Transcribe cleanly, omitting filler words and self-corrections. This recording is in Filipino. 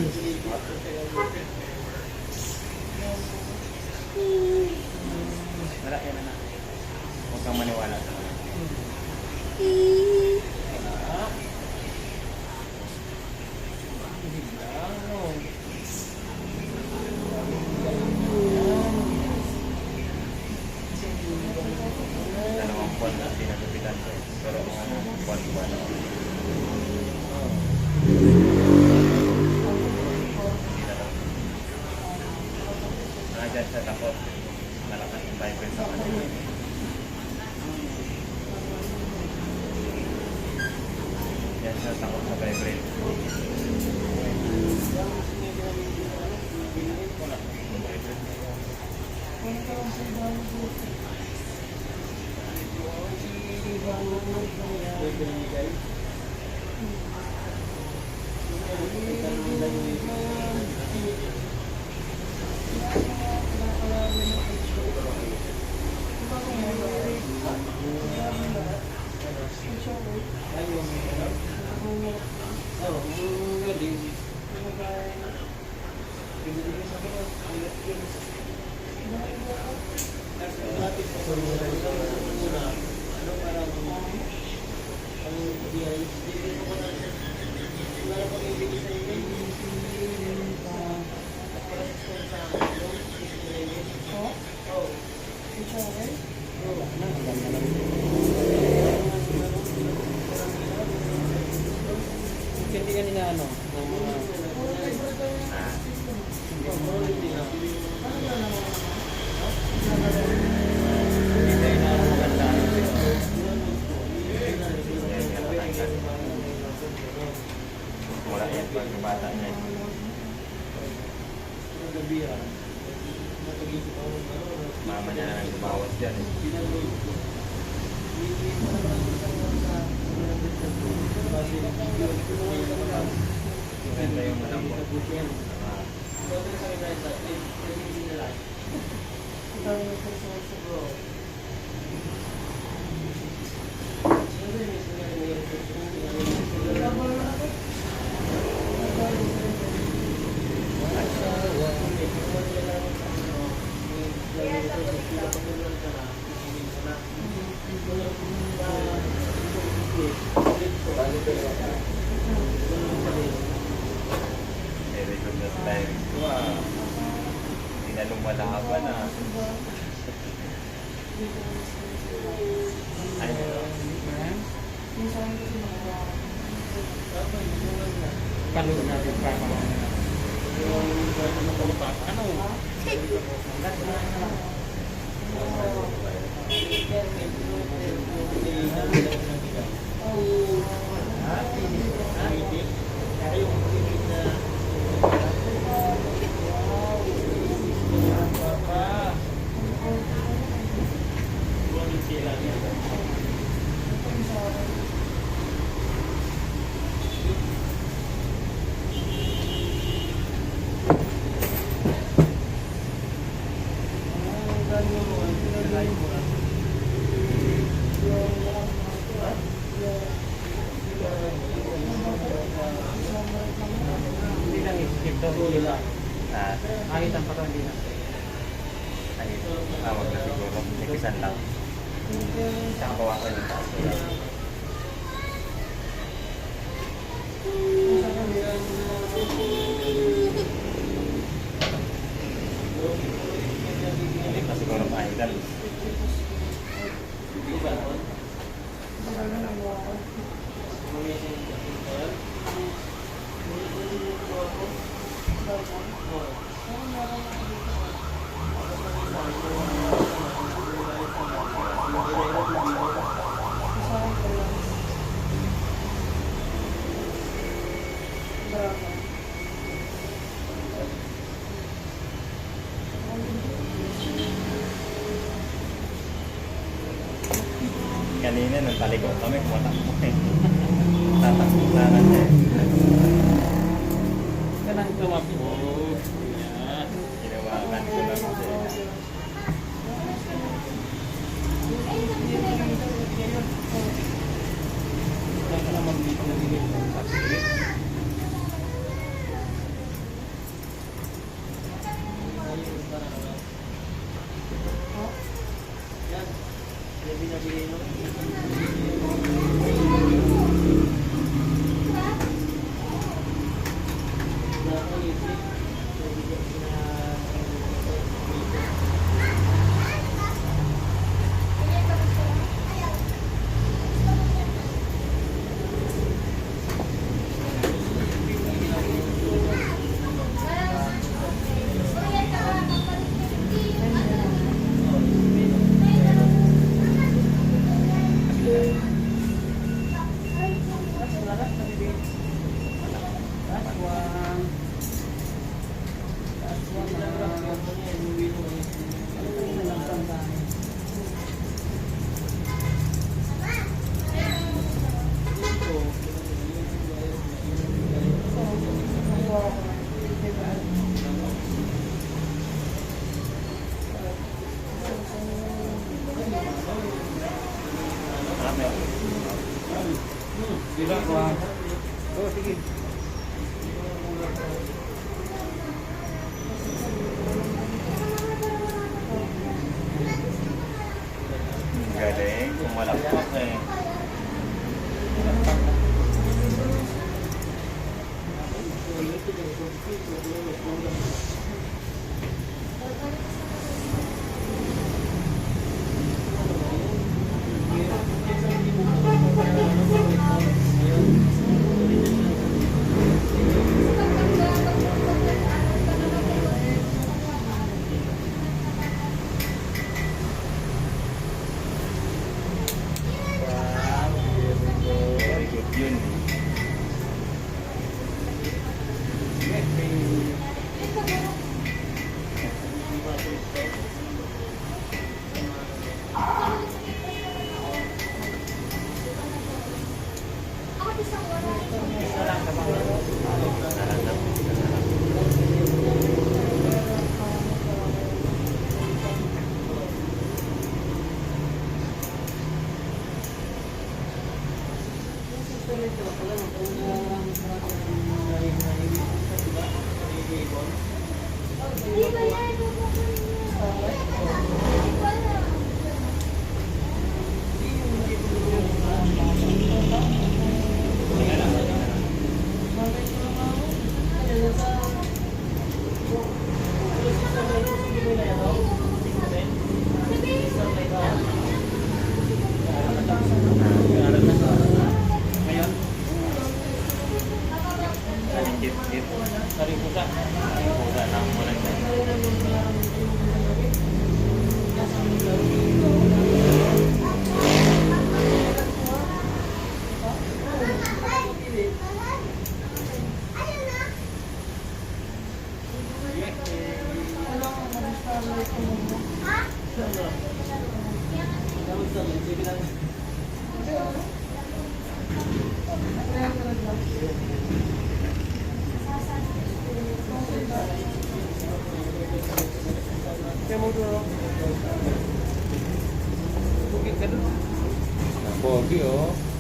Wala yan na. Huwag kang maniwala sa mga. Dalawang buwan na pinagupitan ko. Pero buwan-buwan na. Dyan sa takot, malakas yung vibrate sa kanila. Yan sa takot sa vibrate. Hindi kanina ano, ng mga Wala yan pag bata niya. Mama niya na nang gumawas dyan. Ganda yung malambot. Very good na style. Wow. Hindi na lumalaban ah. Ay, paluin natin para ano? Hindi lang i-skip daw nila. Kahit ang pato hindi na. ay, tawag na siguro. Nipisan lang. Tsaka bawasan yung taas nila. Hindi pa siguro ma-idol. Kanina nung talikot kami, kumatakbo eh. Tatakbo sana siya eh. Kanang tumakbo. Yan. Ginawakan ko lang siya. Kaya ka na mag-meet na bigay ng taxi. Oo, sige. Galing, kumalakpak eh. Very good yun. Ngayon, Nalikit-kit. sari pusa. Pusa lang mo lang yan. Pogi, oh.